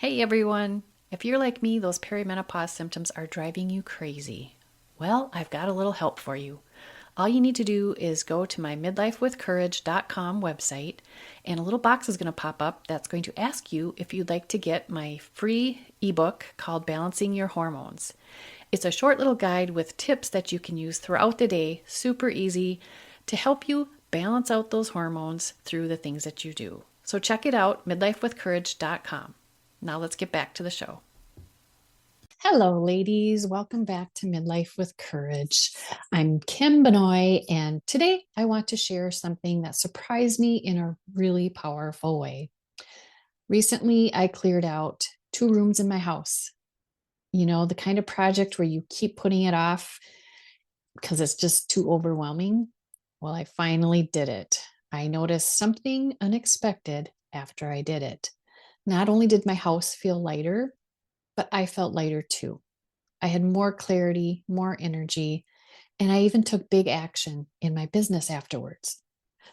Hey everyone! If you're like me, those perimenopause symptoms are driving you crazy. Well, I've got a little help for you. All you need to do is go to my midlifewithcourage.com website, and a little box is going to pop up that's going to ask you if you'd like to get my free ebook called Balancing Your Hormones. It's a short little guide with tips that you can use throughout the day, super easy, to help you balance out those hormones through the things that you do. So check it out, midlifewithcourage.com. Now let's get back to the show. Hello, ladies. Welcome back to Midlife with Courage. I'm Kim Benoit, and today I want to share something that surprised me in a really powerful way. Recently, I cleared out 2 rooms in my house. You know, the kind of project where you keep putting it off because it's just too overwhelming. Well, I finally did it. I noticed something unexpected after I did it. Not only did my house feel lighter, but I felt lighter too. I had more clarity, more energy, and I even took big action in my business afterwards.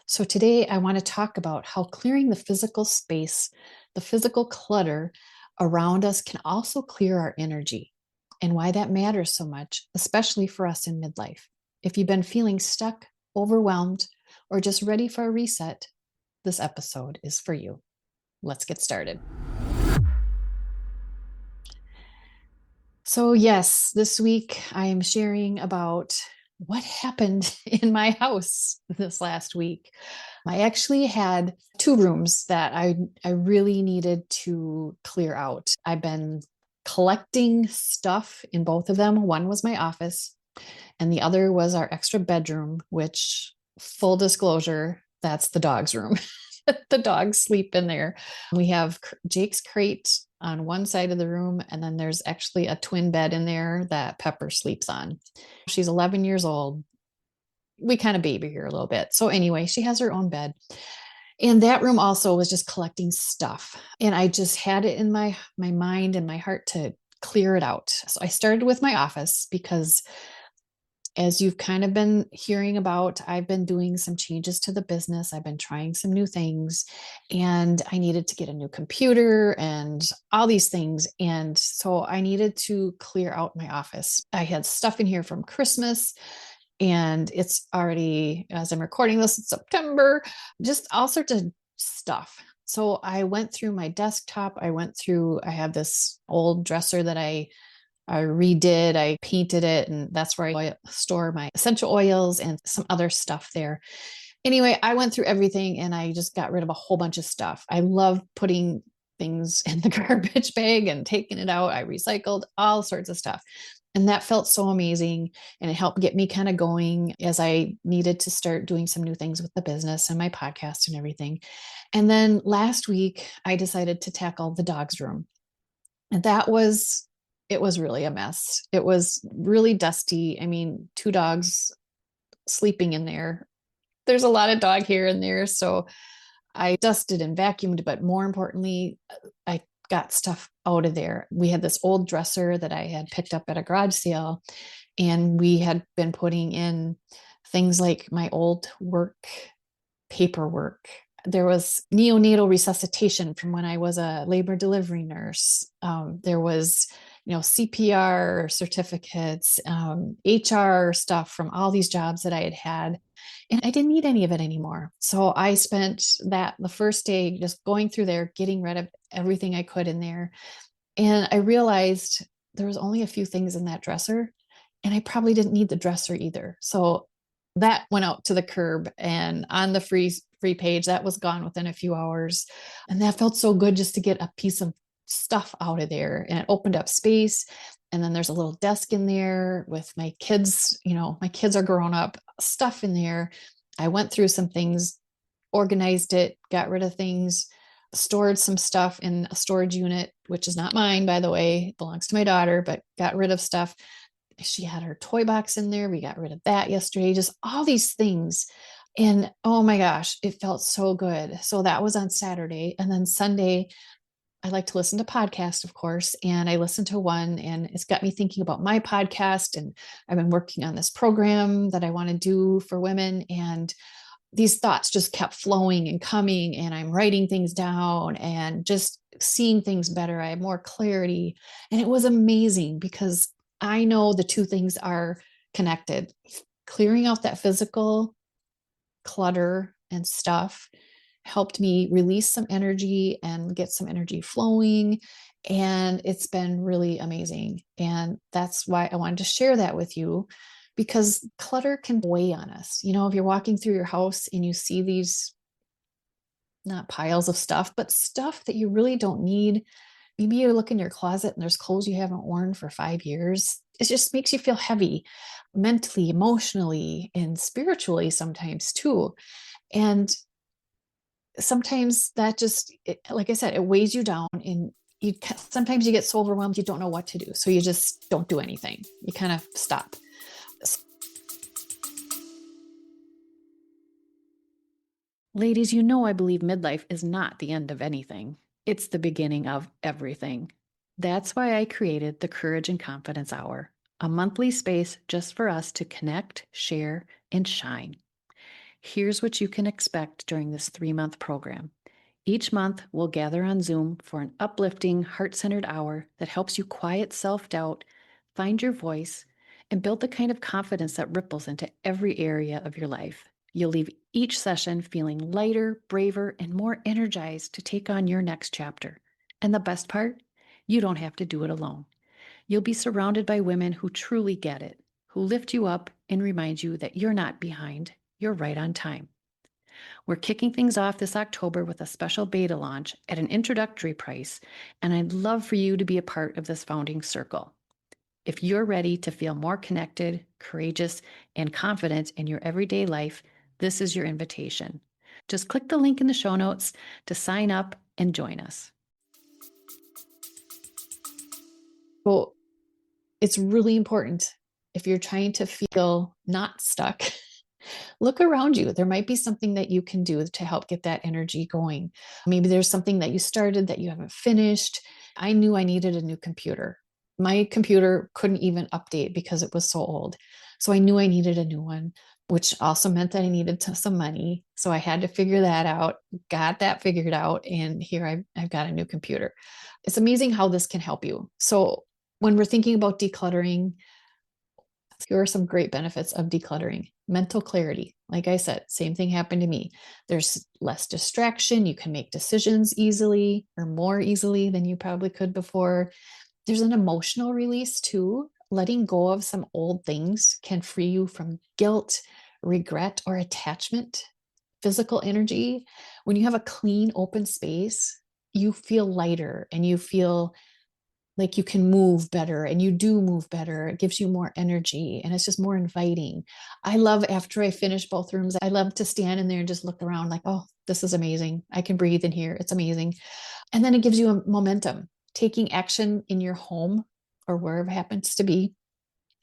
So today I want to talk about how clearing the physical space, the physical clutter around us can also clear our energy and why that matters so much, especially for us in midlife. If you've been feeling stuck, overwhelmed, or just ready for a reset, this episode is for you. Let's get started. So, yes, this week I am sharing about what happened in my house this last week. I actually had 2 rooms that I really needed to clear out. I've been collecting stuff in both of them. One was my office, and the other was our extra bedroom, which, full disclosure, that's the dog's room. The dogs sleep in there. We have Jake's crate on one side of the room, and then there's actually a twin bed in there that Pepper sleeps on. She's 11 years old. We kind of baby her a little bit. So, anyway, she has her own bed. And that room also was just collecting stuff. And I just had it in my mind and my heart to clear it out. So, I started with my office because, as you've kind of been hearing about, I've been doing some changes to the business. I've been trying some new things, and I needed to get a new computer and all these things. And so I needed to clear out my office. I had stuff in here from Christmas, and it's already, as I'm recording this, it's September, just all sorts of stuff. So I went through my desktop. I have this old dresser that I redid, I painted it, and that's where I store my essential oils and some other stuff there. Anyway, I went through everything and I just got rid of a whole bunch of stuff. I love putting things in the garbage bag and taking it out. I recycled all sorts of stuff. And that felt so amazing. And it helped get me kind of going as I needed to start doing some new things with the business and my podcast and everything. And then last week, I decided to tackle the dog's room. And it was really a mess. It was really dusty. I mean, 2 dogs sleeping in there. There's a lot of dog hair in there. So I dusted and vacuumed, but more importantly, I got stuff out of there. We had this old dresser that I had picked up at a garage sale, and we had been putting in things like my old work paperwork. There was neonatal resuscitation from when I was a labor delivery nurse. There was, CPR certificates, HR stuff from all these jobs that I had had. And I didn't need any of it anymore. So I spent the first day just going through there, getting rid of everything I could in there. And I realized there was only a few things in that dresser, and I probably didn't need the dresser either. So that went out to the curb, and on the free page that was gone within a few hours. And that felt so good just to get a piece of stuff out of there, and it opened up space. And then there's a little desk in there with my kids. My kids are grown up, stuff in there. I went through some things, organized it, got rid of things, stored some stuff in a storage unit, which is not mine, by the way, it belongs to my daughter, but got rid of stuff. She had her toy box in there. We got rid of that yesterday, just all these things. And oh my gosh, it felt so good. So that was on Saturday. And then Sunday, I like to listen to podcasts, of course, and I listened to one, and it's got me thinking about my podcast. And I've been working on this program that I want to do for women. And these thoughts just kept flowing and coming, and I'm writing things down and just seeing things better. I have more clarity. And it was amazing because I know the two things are connected. Clearing out that physical clutter and stuff helped me release some energy and get some energy flowing. And it's been really amazing. And that's why I wanted to share that with you, because clutter can weigh on us. If you're walking through your house and you see these, not piles of stuff, but stuff that you really don't need. Maybe you look in your closet and there's clothes you haven't worn for 5 years. It just makes you feel heavy mentally, emotionally, and spiritually sometimes too. And sometimes that just, like I said, it weighs you down, and sometimes you get so overwhelmed you don't know what to do. So you just don't do anything. You kind of stop. Ladies, I believe midlife is not the end of anything. It's the beginning of everything. That's why I created the Courage and Confidence Hour, a monthly space just for us to connect, share, and shine. Here's what you can expect during this 3-month program. Each month, we'll gather on Zoom for an uplifting, heart centered hour that helps you quiet self doubt, find your voice, and build the kind of confidence that ripples into every area of your life. You'll leave each session feeling lighter, braver, and more energized to take on your next chapter. And the best part? You don't have to do it alone. You'll be surrounded by women who truly get it, who lift you up and remind you that you're not behind, you're right on time. We're kicking things off this October with a special beta launch at an introductory price, and I'd love for you to be a part of this founding circle. If you're ready to feel more connected, courageous, and confident in your everyday life, this is your invitation. Just click the link in the show notes to sign up and join us. Well, it's really important, if you're trying to feel not stuck, look around you. There might be something that you can do to help get that energy going. Maybe there's something that you started that you haven't finished. I knew I needed a new computer. My computer couldn't even update because it was so old. So I knew I needed a new one, which also meant that I needed some money. So I had to figure that out, got that figured out, and here I've got a new computer. It's amazing how this can help you. So when we're thinking about decluttering, here are some great benefits of decluttering. Mental clarity. Like I said, same thing happened to me. There's less distraction. You can make decisions easily, or more easily than you probably could before. There's an emotional release too. Letting go of some old things can free you from guilt, regret, or attachment. Physical energy. When you have a clean, open space, you feel lighter and you feel like you can move better, and you do move better. It gives you more energy and it's just more inviting. I love, after I finish both rooms, I love to stand in there and just look around like, oh, this is amazing. I can breathe in here. It's amazing. And then it gives you a momentum. Taking action in your home or wherever it happens to be,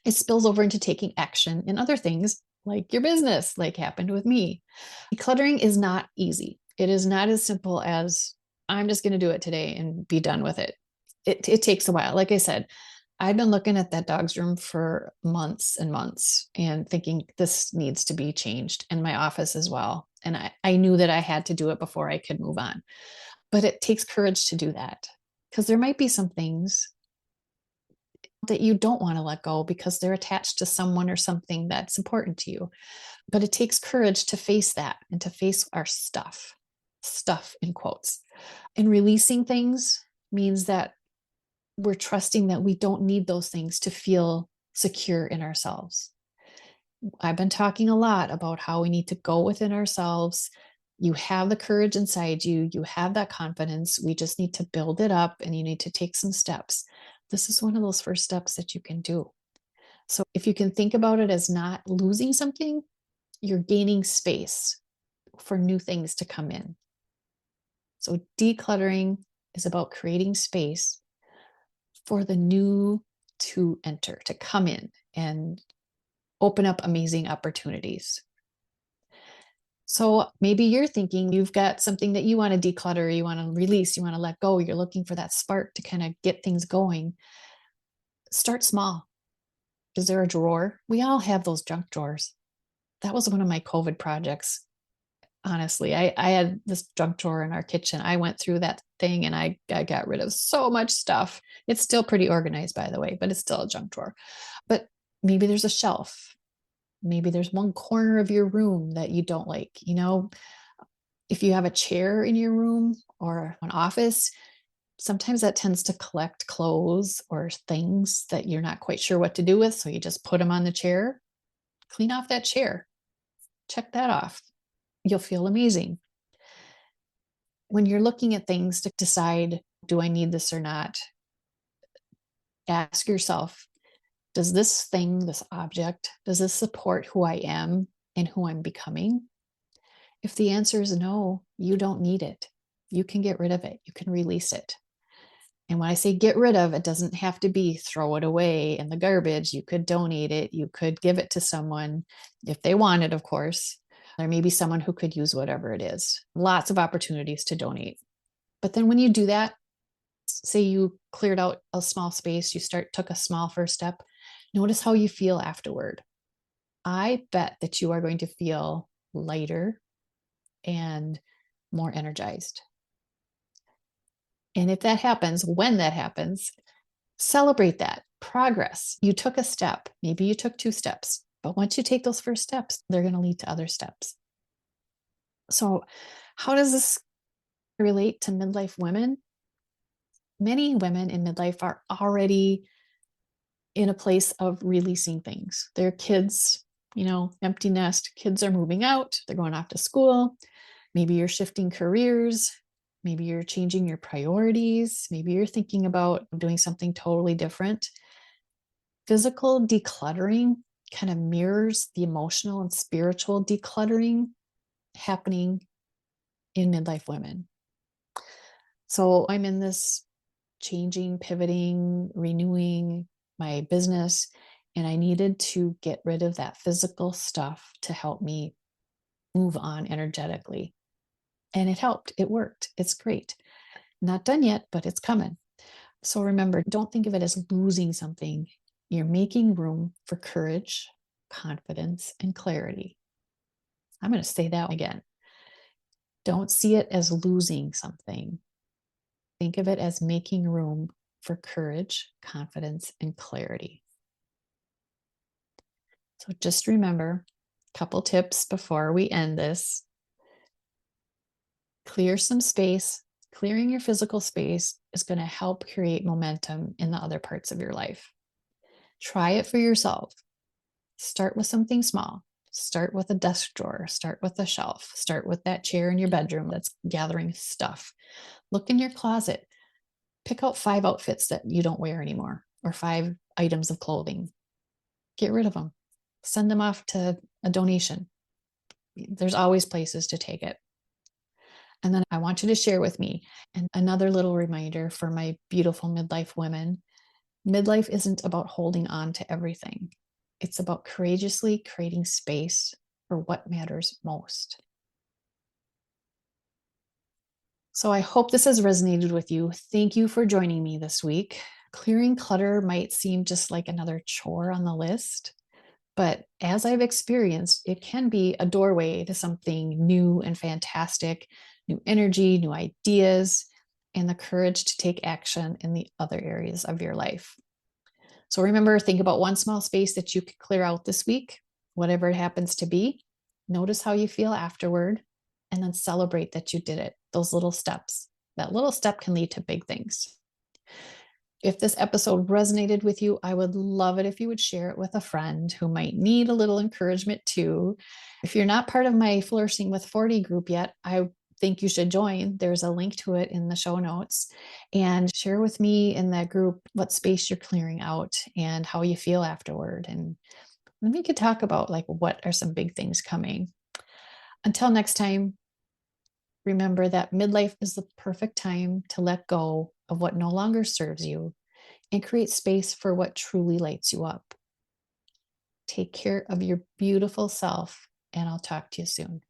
it spills over into taking action in other things like your business, like happened with me. Decluttering is not easy. It is not as simple as I'm just going to do it today and be done with it. It takes a while. Like I said, I've been looking at that dog's room for months and months and thinking this needs to be changed, and my office as well. And I knew that I had to do it before I could move on. But it takes courage to do that, because there might be some things that you don't want to let go because they're attached to someone or something that's important to you. But it takes courage to face that and to face our stuff in quotes. And releasing things means that we're trusting that we don't need those things to feel secure in ourselves. I've been talking a lot about how we need to go within ourselves. You have the courage inside you, you have that confidence. We just need to build it up, and you need to take some steps. This is one of those first steps that you can do. So if you can think about it as not losing something, you're gaining space for new things to come in. So decluttering is about creating space for the new to enter, to come in and open up amazing opportunities. So maybe you're thinking you've got something that you want to declutter, you want to release, you want to let go, you're looking for that spark to kind of get things going. Start small. Is there a drawer? We all have those junk drawers. That was one of my COVID projects. Honestly, I had this junk drawer in our kitchen. I went through that thing and I got rid of so much stuff. It's still pretty organized, by the way, but it's still a junk drawer. But maybe there's a shelf. Maybe there's one corner of your room that you don't like. If you have a chair in your room or an office, sometimes that tends to collect clothes or things that you're not quite sure what to do with. So you just put them on the chair, clean off that chair, check that off. You'll feel amazing. When you're looking at things to decide, do I need this or not? Ask yourself, does this thing, this object, does this support who I am and who I'm becoming? If the answer is no, you don't need it. You can get rid of it. You can release it. And when I say get rid of, it doesn't have to be throw it away in the garbage. You could donate it. You could give it to someone if they want it, of course. There may be someone who could use whatever it is. Lots of opportunities to donate. But then when you do that, say you cleared out a small space, took a small first step, notice how you feel afterward. I bet that you are going to feel lighter and more energized. And if that happens, when that happens, celebrate that progress. You took a step, maybe you took 2 steps, but once you take those first steps, they're going to lead to other steps. So, how does this relate to midlife women? Many women in midlife are already in a place of releasing things. Their kids, empty nest, kids are moving out, they're going off to school. Maybe you're shifting careers. Maybe you're changing your priorities. Maybe you're thinking about doing something totally different. Physical decluttering kind of mirrors the emotional and spiritual decluttering happening in midlife women. So I'm in this changing, pivoting, renewing my business, and I needed to get rid of that physical stuff to help me move on energetically. And it helped. It worked. It's great. Not done yet, but it's coming. So remember, don't think of it as losing something. You're making room for courage, confidence, and clarity. I'm going to say that again. Don't see it as losing something. Think of it as making room for courage, confidence, and clarity. So just remember a couple tips before we end this. Clear some space. Clearing your physical space is going to help create momentum in the other parts of your life. Try it for yourself. Start with something small. Start with a desk drawer. Start with a shelf. Start with that chair in your bedroom that's gathering stuff. Look in your closet. Pick out 5 outfits that you don't wear anymore or 5 items of clothing. Get rid of them. Send them off to a donation. There's always places to take it. And then I want you to share with me. And another little reminder for my beautiful midlife women, midlife isn't about holding on to everything. It's about courageously creating space for what matters most. So I hope this has resonated with you. Thank you for joining me this week. Clearing clutter might seem just like another chore on the list, but as I've experienced, it can be a doorway to something new and fantastic, new energy, new ideas, and the courage to take action in the other areas of your life. So remember, think about one small space that you could clear out this week, whatever it happens to be. Notice how you feel afterward, and then celebrate that you did it. Those little steps. That little step can lead to big things. If this episode resonated with you, I would love it if you would share it with a friend who might need a little encouragement too. If you're not part of my Flourishing with 40 group yet, I think you should join. There's a link to it in the show notes, and share with me in that group what space you're clearing out and how you feel afterward. And then we could talk about what are some big things coming. Until next time, remember that midlife is the perfect time to let go of what no longer serves you and create space for what truly lights you up. Take care of your beautiful self, and I'll talk to you soon.